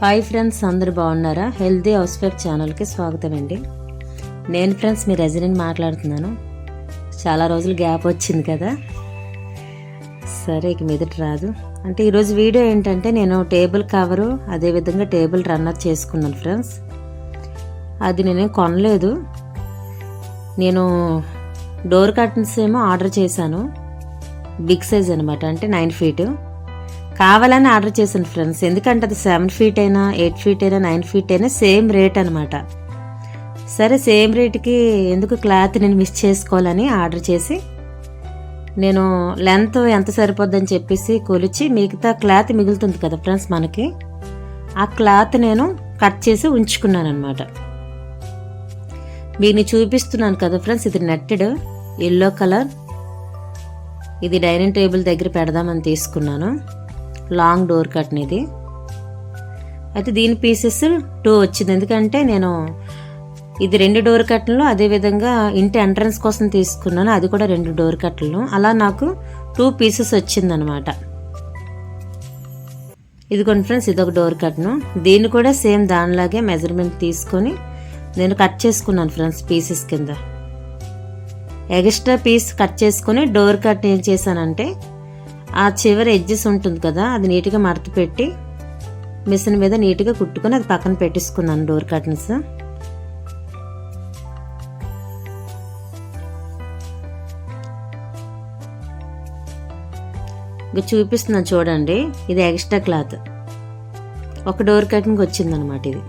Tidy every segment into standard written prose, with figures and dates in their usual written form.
Hi friends, అందరూ బాగున్నారా? Healthy house wife ఛానల్కి స్వాగతం అండి. నేను ఫ్రెండ్స్ మీ రెసిడెంట్ మాట్లాడుతున్నాను. చాలా రోజులు గ్యాప్ వచ్చింది కదా, సరే ఇక మీదట రాదు. అంటే ఈరోజు వీడియో ఏంటంటే, నేను టేబుల్ కవరు అదేవిధంగా టేబుల్ రన్నర్ చేసుకున్నాను ఫ్రెండ్స్. అది నేనేం కొనలేదు, నేను డోర్ కర్టన్స్ ఏమో ఆర్డర్ చేశాను. బిగ్ సైజ్ అనమాట, అంటే 9 feet కావాలని ఆర్డర్ చేశాను ఫ్రెండ్స్. ఎందుకంటే అది 7 feet అయినా 8 feet అయినా 9 feet అయినా సేమ్ రేట్ అనమాట. సరే సేమ్ రేట్కి ఎందుకు క్లాత్ నేను మిస్ చేసుకోవాలని ఆర్డర్ చేసి, నేను లెంత్ ఎంత సరిపోద్దని చెప్పేసి కొలిచి, మిగతా క్లాత్ మిగులుతుంది కదా ఫ్రెండ్స్ మనకి, ఆ క్లాత్ నేను కట్ చేసి ఉంచుకున్నాను అనమాట. మీకు చూపిస్తున్నాను కదా ఫ్రెండ్స్, ఇది నెట్టెడ్ ఎల్లో కలర్. ఇది డైనింగ్ టేబుల్ దగ్గర పెడదామని తీసుకున్నాను, లాంగ్ డోర్ కట్ని ఇది. అయితే దీని పీసెస్ 2 వచ్చింది. ఎందుకంటే నేను ఇది 2 డోర్ కట్టలు, అదేవిధంగా ఇంటి ఎంట్రన్స్ కోసం తీసుకున్నాను, అది కూడా 2 డోర్ కట్టలు. అలా నాకు 2 pieces వచ్చిందనమాట. ఇదిగోండి ఫ్రెండ్స్, ఇదొక డోర్ కట్ను. దీన్ని కూడా సేమ్ దానిలాగే మెజర్మెంట్ తీసుకొని నేను కట్ చేసుకున్నాను ఫ్రెండ్స్ పీసెస్ కింద. ఎక్స్ట్రా పీస్ కట్ చేసుకొని డోర్ కట్ ఏం చేశానంటే, ఆ చివరి ఎడ్జెస్ ఉంటుంది కదా, అది నీట్గా మడత పెట్టి మిషన్ మీద నీట్గా కుట్టుకొని అది పక్కన పెట్టేసుకున్నాను డోర్ కర్టన్స్. ఇంకా చూపిస్తున్నాను చూడండి, ఇది ఎక్స్ట్రా క్లాత్ ఒక డోర్ కర్టన్కి వచ్చిందనమాట. ఇది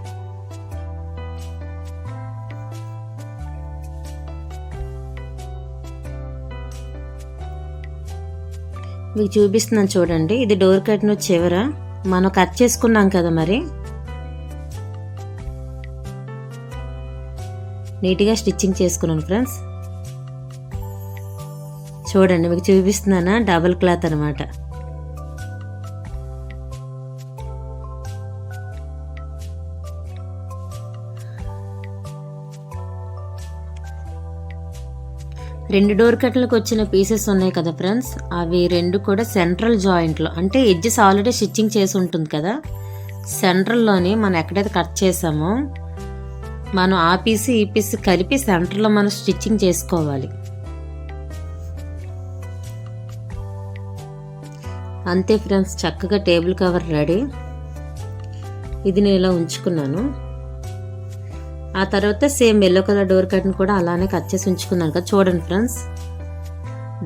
మీకు చూపిస్తున్నాను చూడండి, ఇది డోర్ కర్టన్ చివర మనం కట్ చేసుకున్నాం కదా, మరి నీట్గా స్టిచ్చింగ్ చేసుకున్నాను ఫ్రెండ్స్. చూడండి మీకు చూపిస్తున్నానా, డబుల్ క్లాత్ అనమాట. రెండు డోర్ కట్లకు వచ్చిన పీసెస్ ఉన్నాయి కదా ఫ్రెండ్స్, అవి 2 కూడా సెంట్రల్ జాయింట్లో, అంటే ఎడ్జెస్ ఆల్రెడీ స్టిచ్చింగ్ చేసి ఉంటుంది కదా, సెంట్రల్లోని మనం ఎక్కడైతే కట్ చేసామో మనం ఆ పీస్ ఈ పీస్ కలిపి సెంటర్లో మనం స్టిచ్చింగ్ చేసుకోవాలి. అంతే ఫ్రెండ్స్, చక్కగా టేబుల్ కవర్ రెడీ. ఇది నేను ఇలా ఉంచుకున్నాను. ఆ తర్వాత సేమ్ ఎల్లో కలర్ డోర్ కట్ని కూడా అలానే కట్ చేసి ఉంచుకున్నాను కదా. చూడండి ఫ్రెండ్స్,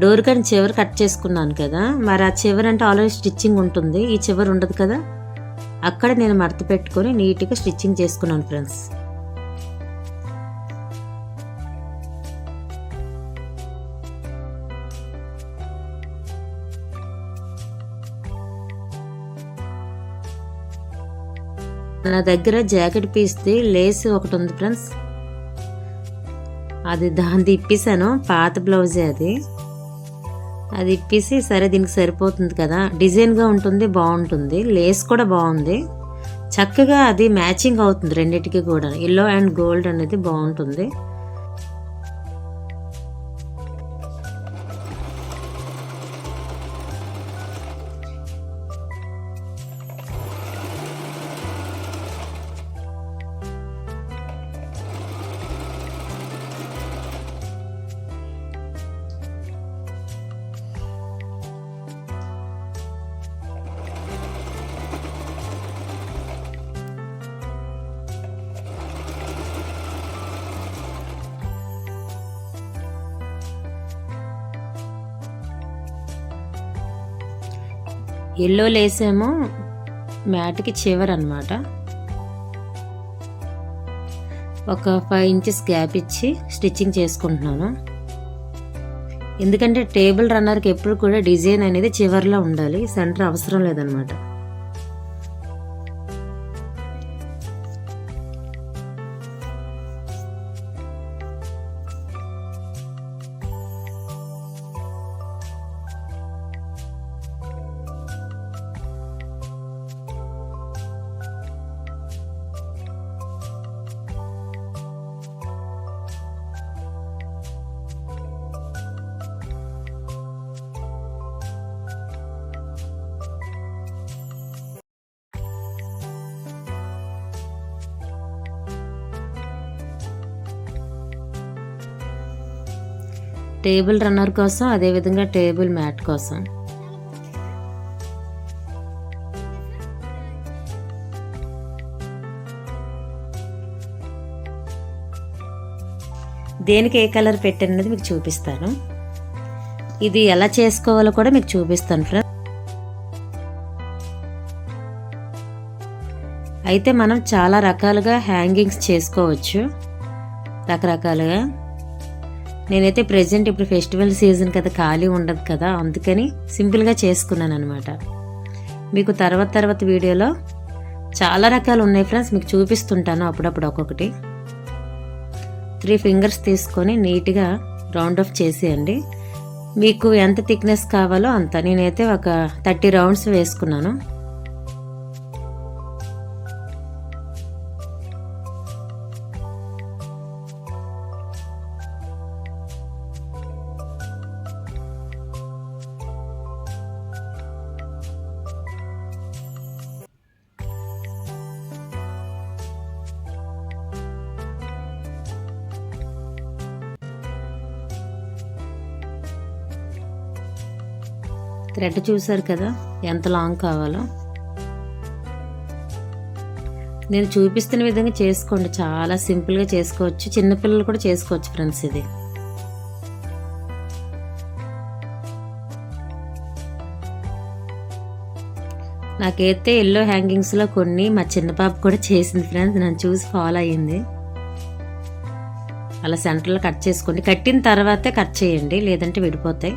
డోర్ కట్ని చివరి కట్ చేసుకున్నాను కదా, మరి ఆ చివరి అంటే ఆల్రెడీ స్టిచ్చింగ్ ఉంటుంది, ఈ చివరి ఉండదు కదా, అక్కడ నేను మడత పెట్టుకొని నీట్గా స్టిచ్చింగ్ చేసుకున్నాను ఫ్రెండ్స్. నా దగ్గర జాకెట్ పీస్ది లేస్ ఒకటి ఉంది ఫ్రెండ్స్, అది దాన్ని ఇప్పేసాను, పాత బ్లౌజే అది ఇప్పేసి, సరే దీనికి సరిపోతుంది కదా, డిజైన్గా ఉంటుంది, బాగుంటుంది, లేస్ కూడా బాగుంది, చక్కగా అది మ్యాచింగ్ అవుతుంది రెండింటికి కూడా. ఎల్లో అండ్ గోల్డ్ అనేది బాగుంటుంది. ఎల్లో లేసేమో మ్యాట్కి చివర అనమాట, ఒక 5 inches గ్యాప్ ఇచ్చి స్టిచ్చింగ్ చేసుకుంటున్నాను. ఎందుకంటే టేబుల్ రన్నర్కి ఎప్పుడు కూడా డిజైన్ అనేది చివరిలో ఉండాలి, సెంటర్ అవసరం లేదనమాట. టేబుల్ రన్నర్ కోసం, అదేవిధంగా టేబుల్ మ్యాట్ కోసం. దేనికి ఏ కలర్ పెట్టాననేది మీకు చూపిస్తాను. ఇది ఎలా చేసుకోవాలో కూడా మీకు చూపిస్తాను ఫ్రెండ్స్. అయితే మనం చాలా రకాలుగా హ్యాంగింగ్స్ చేసుకోవచ్చు, రకరకాలుగా. నేనైతే ప్రెజెంట్ ఇప్పుడు ఫెస్టివల్ సీజన్ కదా, ఖాళీ ఉండదు కదా, అందుకని సింపుల్గా చేసుకున్నాను అనమాట. మీకు తర్వాత వీడియోలో చాలా రకాలు ఉన్నాయి ఫ్రెండ్స్, మీకు చూపిస్తుంటాను అప్పుడప్పుడు ఒక్కొక్కటి. 3 ఫింగర్స్ తీసుకొని నీట్గా రౌండ్ ఆఫ్ చేసేయండి. మీకు ఎంత థిక్నెస్ కావాలో అంత. నేనైతే ఒక 30 రౌండ్స్ వేసుకున్నాను. థ్రెడ్ చూసారు కదా ఎంత లాంగ్ కావాలో. నేను చూపిస్తున్న విధంగా చేసుకోండి, చాలా సింపుల్గా చేసుకోవచ్చు. చిన్నపిల్లలు కూడా చేసుకోవచ్చు ఫ్రెండ్స్. ఇది నాకైతే ఎల్లో హ్యాంగింగ్స్లో కొన్ని మా చిన్న పాప కూడా చేసింది ఫ్రెండ్స్, నన్ను చూసి ఫాలో అయ్యింది. అలా సెంటర్లో కట్ చేసుకోండి. కట్టిన తర్వాతే కట్ చేయండి, లేదంటే విడిపోతాయి.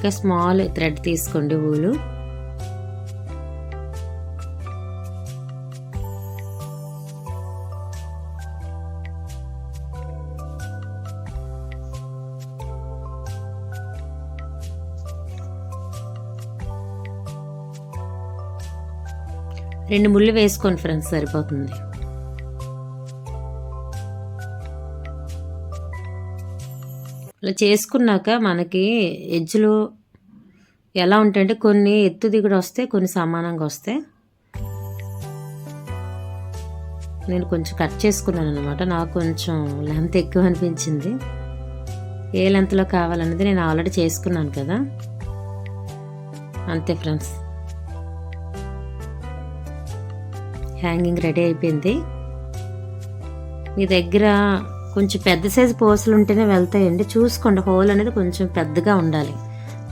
ఇంకా స్మాల్ థ్రెడ్ తీసుకోండి, ఊలు. రెండు ముళ్ళు వేసుకోండి ఫ్రెండ్స్, సరిపోతుంది. ఇలా చేసుకున్నాక మనకి ఎడ్జ్లు ఎలా ఉంటాయంటే కొన్ని ఎత్తు దిగుడు వస్తే, కొన్ని సమానంగా వస్తాయి. నేను కొంచెం కట్ చేసుకున్నాను అనమాట, నాకు కొంచెం లెంత్ ఎక్కువ అనిపించింది. ఏ లెంత్లో కావాలనేది నేను ఆల్రెడీ చేసుకున్నాను కదా, అంతే ఫ్రెండ్స్. హ్యాంగింగ్ రెడీ అయిపోయింది. మీ దగ్గర కొంచెం పెద్ద సైజు పూసలు ఉంటేనే వెళ్తాయండి, చూసుకోండి. హోల్ అనేది కొంచెం పెద్దగా ఉండాలి,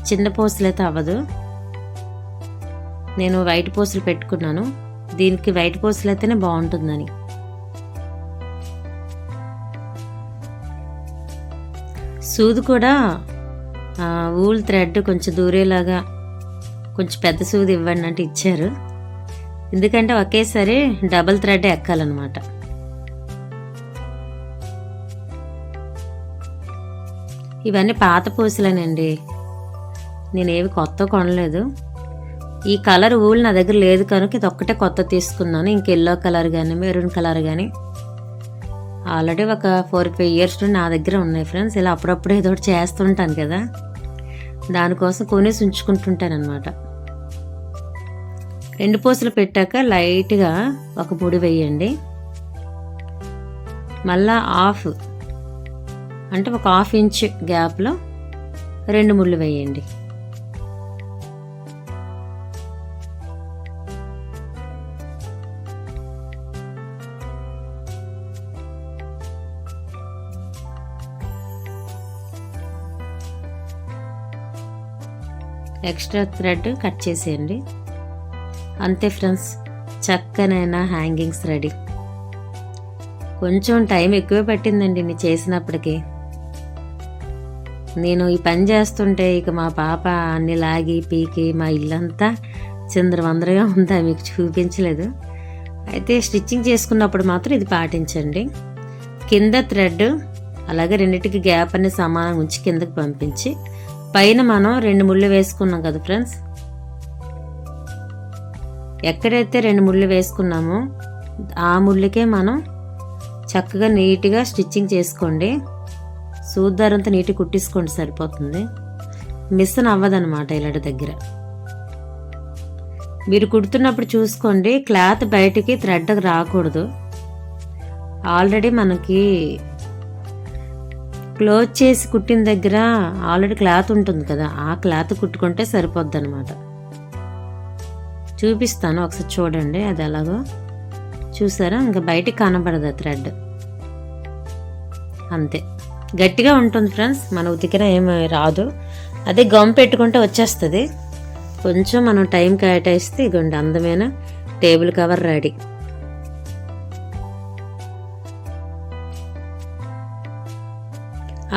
చిన్న పూసలు అయితే అవ్వదు. నేను వైట్ పూసలు పెట్టుకున్నాను, దీనికి వైట్ పూసలు అయితేనే బాగుంటుందని. సూది కూడా ఊల్ థ్రెడ్ కొంచెం దూరేలాగా కొంచెం పెద్ద సూది ఇవ్వండి అంటే ఇచ్చారు, ఎందుకంటే ఒకేసారి డబల్ థ్రెడ్ ఎక్కాలన్నమాట. ఇవన్నీ పాత పూసలేనండి, నేనేవి కొత్త కొనలేదు. ఈ కలర్ ఊలు నా దగ్గర లేదు కనుక ఇది ఒక్కటే కొత్త తీసుకున్నాను. ఇంక ఎల్లో కలర్ కానీ మెరూన్ కలర్ కానీ ఆల్రెడీ ఒక 4-5 ఇయర్స్ నుండి నా దగ్గర ఉన్నాయి ఫ్రెండ్స్. ఇలా అప్పుడప్పుడు ఏదో ఒకటి చేస్తుంటాను కదా, దానికోసం కొనేసి ఉంచుకుంటుంటాను అనమాట. 2 పూసలు పెట్టాక లైట్గా ఒక ముడి వేయండి. మళ్ళా అంటే ఒక 1/2 ఇంచ్ గ్యాప్లో 2 ముళ్ళు వేయండి. ఎక్స్ట్రా థ్రెడ్ కట్ చేసేయండి. అంతే ఫ్రెండ్స్, చక్కనైనా హ్యాంగింగ్స్ రెడీ. కొంచెం టైం ఎక్కువ పట్టిందండి నేను చేసినప్పటికీ. నేను ఈ పని చేస్తుంటే ఇక మా పాప అన్ని లాగి పీకి మా ఇల్లంతా చిందరవందరగా ఉందా, మీకు చూపించలేదు. అయితే స్టిచ్చింగ్ చేసుకున్నప్పుడు మాత్రం ఇది పాటించండి. కింద థ్రెడ్ అలాగే రెండింటికి గ్యాప్ అనేది సమానంగా ఉంచి కిందకి పంపించి పైన మనం 2 ముళ్ళు వేసుకున్నాం కదా ఫ్రెండ్స్, ఎక్కడైతే 2 ముళ్ళు వేసుకున్నామో ఆ ముళ్ళకే మనం చక్కగా నీట్గా స్టిచ్చింగ్ చేసుకోండి. సూద్దారంతా నీట్గా కుట్టించుకోండి, సరిపోతుంది. మిషన్ అవ్వదన్నమాట ఇలాంటి దగ్గర. మీరు కుడుతున్నప్పుడు చూసుకోండి, క్లాత్ బయటికి థ్రెడ్ రాకూడదు. ఆల్రెడీ మనకి క్లోజ్ చేసి కుట్టిన దగ్గర ఆల్రెడీ క్లాత్ ఉంటుంది కదా, ఆ క్లాత్ కుట్టుకుంటే సరిపోద్ది అనమాట. చూపిస్తాను ఒకసారి చూడండి, అది ఎలాగో చూసారా, ఇంకా బయటికి కనబడదు థ్రెడ్. అంతే, గట్టిగా ఉంటుంది ఫ్రెండ్స్, మన ఉతికిన ఏమి రాదు. అదే గమ్ పెట్టుకుంటే వచ్చేస్తుంది. కొంచెం మనం టైం కేటాయిస్తే ఇగోండి అందమైన టేబుల్ కవర్ రెడీ.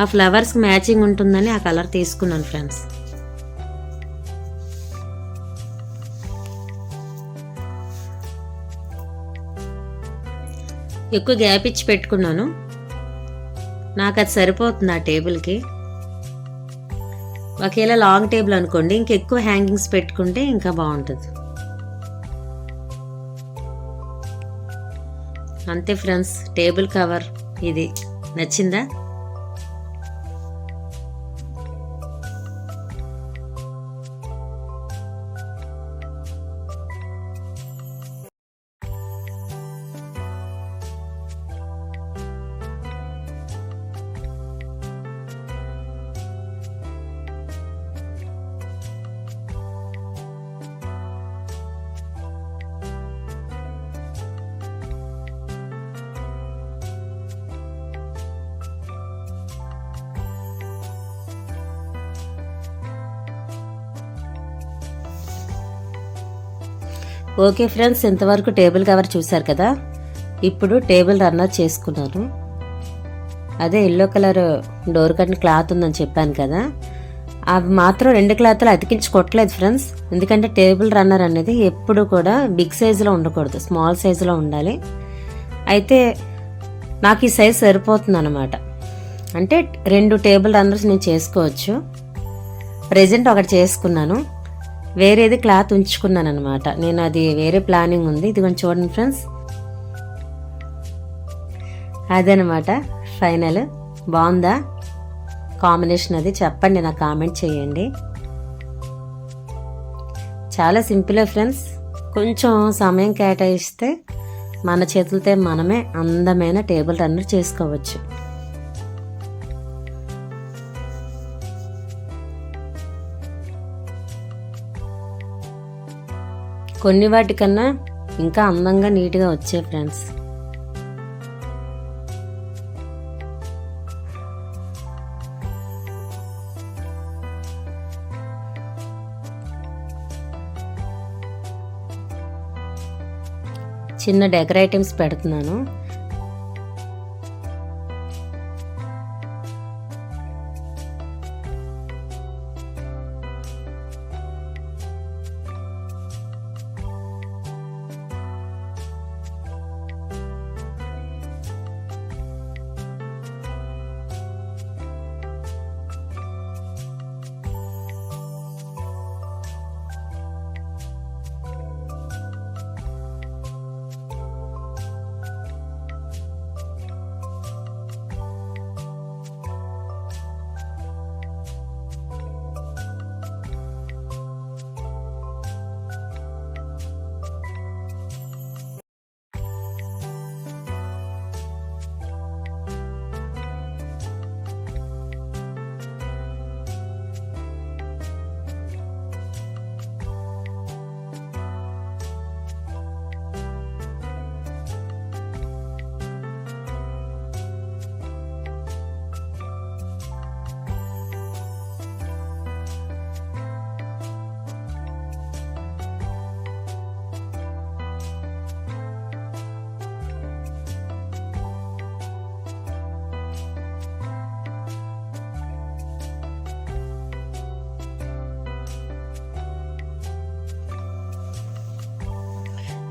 ఆ ఫ్లవర్స్కి మ్యాచింగ్ ఉంటుందని ఆ కలర్ తీసుకున్నాను ఫ్రెండ్స్. ఎక్కువ గ్యాప్ ఇచ్చి పెట్టుకున్నాను, నాకు అది సరిపోతుంది ఆ టేబుల్కి. ఒకవేళ లాంగ్ టేబుల్ అనుకోండి, ఇంకెక్కువ హ్యాంగింగ్స్ పెట్టుకుంటే ఇంకా బాగుంటుంది. అంతే ఫ్రెండ్స్, టేబుల్ కవర్ ఇది నచ్చిందా? ఓకే ఫ్రెండ్స్, ఇంతవరకు టేబుల్ కవర్ చూసారు కదా. ఇప్పుడు టేబుల్ రన్నర్ చేసుకున్నాను. అదే ఎల్లో కలర్ డోర్ కట్టిన క్లాత్ ఉందని చెప్పాను కదా, అవి మాత్రం 2 క్లాత్లు అతికించి కొట్టలేదు ఫ్రెండ్స్. ఎందుకంటే టేబుల్ రన్నర్ అనేది ఎప్పుడు కూడా బిగ్ సైజులో ఉండకూడదు, స్మాల్ సైజులో ఉండాలి. అయితే నాకు ఈ సైజ్ సరిపోతుంది అనమాట. అంటే 2 టేబుల్ రన్నర్స్ నేను చేసుకోవచ్చు. ప్రెజెంట్ ఒకటి చేసుకున్నాను, వేరేది క్లాత్ ఉంచుకున్నాను అనమాట. నేను అది వేరే ప్లానింగ్ ఉంది. ఇది కొంచెం చూడండి ఫ్రెండ్స్, అదనమాట ఫైనల్. బాగుందా కాంబినేషన్? అది చెప్పండి, నాకు కామెంట్ చేయండి. చాలా సింపులే ఫ్రెండ్స్, కొంచెం సమయం కేటాయిస్తే మన చేతులతో మనమే అందమైన టేబుల్ రన్నర్ చేసుకోవచ్చు. కొన్ని వాటికన్నా ఇంకా అందంగా నీట్గా వచ్చాయి ఫ్రెండ్స్. చిన్న డెకర్ ఐటమ్స్ పెడుతున్నాను.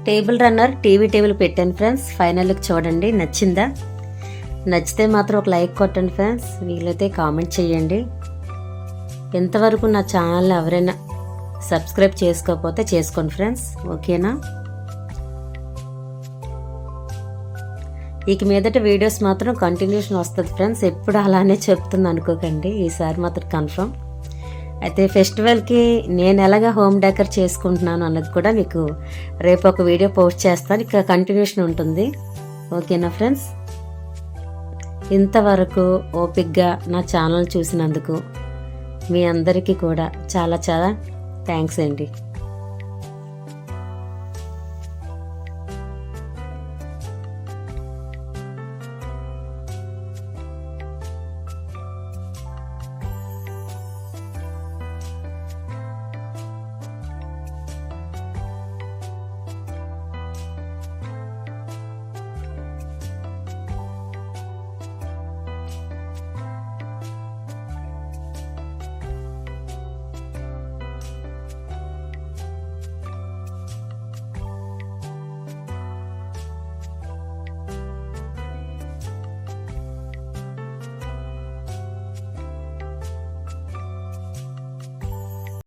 టేబుల్ రన్నర్ టీవీ టేబుల్ పెట్టాను ఫ్రెండ్స్. ఫైనల్ లుక్ చూడండి, నచ్చిందా? నచ్చితే మాత్రం ఒక లైక్ కొట్టండి ఫ్రెండ్స్, వీలైతే కామెంట్ చేయండి. ఎంతవరకు నా ఛానల్ని ఎవరైనా సబ్స్క్రైబ్ చేసుకోకపోతే చేసుకోండి ఫ్రెండ్స్, ఓకేనా? ఇక మీదట వీడియోస్ మాత్రం కంటిన్యూషన్ వస్తుంది ఫ్రెండ్స్. ఎప్పుడు అలానే చెప్తుంది అనుకోకండి, ఈసారి మాత్రం కన్ఫర్మ్. అయితే ఫెస్టివల్కి నేను ఎలాగా హోమ్ డెకర్ చేసుకుంటున్నాను అన్నది కూడా మీకు రేపు ఒక వీడియో పోస్ట్ చేస్తాను. ఇక కంటిన్యూషన్ ఉంటుంది. ఓకేనా ఫ్రెండ్స్? ఇంతవరకు ఓపిక్గా నా ఛానల్ చూసినందుకు మీ అందరికీ కూడా చాలా చాలా థ్యాంక్స్ అండి.